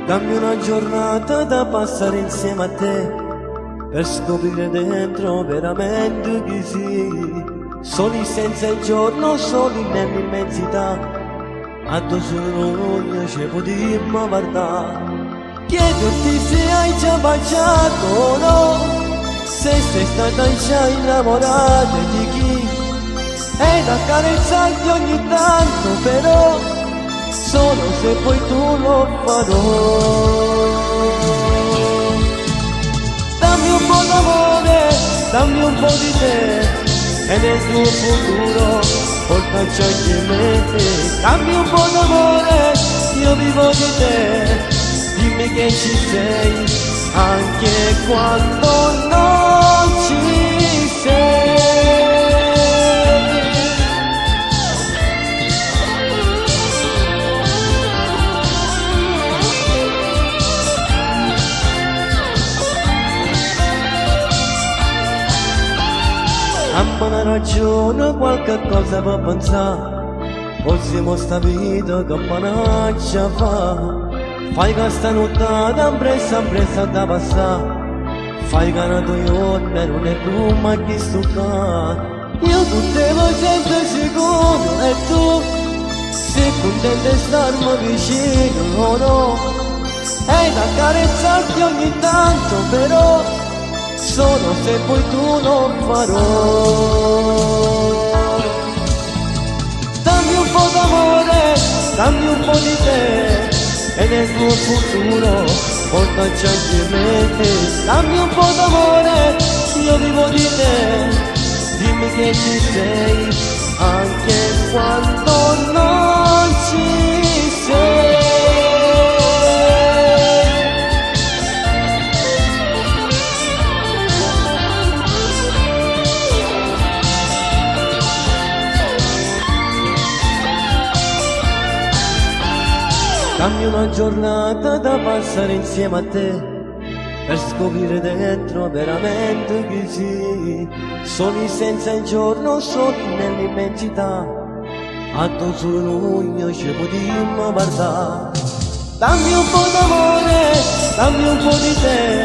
Dammi una giornata da passare insieme a te, per scoprire dentro veramente chi sei. Soli senza il giorno, soli nell'immensità, a due solo noi ci potremmo guardare. Chiederti se hai già baciato o no, se sei stata già innamorata di chi, ed accarezzarti ogni tanto però, solo se poi tu lo farò. Dammi un po' d'amore, dammi un po' di te, e nel tuo futuro portaci anche me. Dammi un po' d'amore, io vivo di te, dimmi che ci sei anche quando non ci sei. Dammi una ragione, qualche cosa per pensare, possiamo sta vita che manaccia fa. Fai che sta nottata impressa da passare, fai che una Toyota non è tu ma chi stucca. Io tu devo sempre sicuro e tu sei contento di starmi vicino o no, ed accarezzarti ogni tanto però, solo se poi tu lo farò. Dammi un po' d'amore, dammi un po' di te, e nel tuo futuro portaci anche me. Dammi un po' d'amore, io vivo di te, dimmi che ci sei anche quando non ci sei. Dammi una giornata da passare insieme a te, per scoprire dentro veramente chi sei. Soli senza il giorno, soli nell'immensità, a tu solo noi ci potremmo guardare. Dammi un po' d'amore, dammi un po' di te,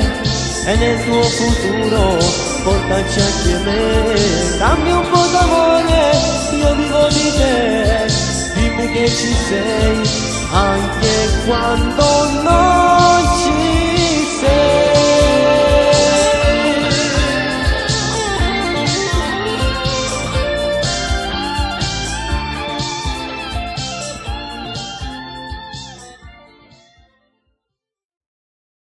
e nel tuo futuro portaci anche me. Dammi un po' d'amore, io vivo di te, dimmi che ci sei anche quando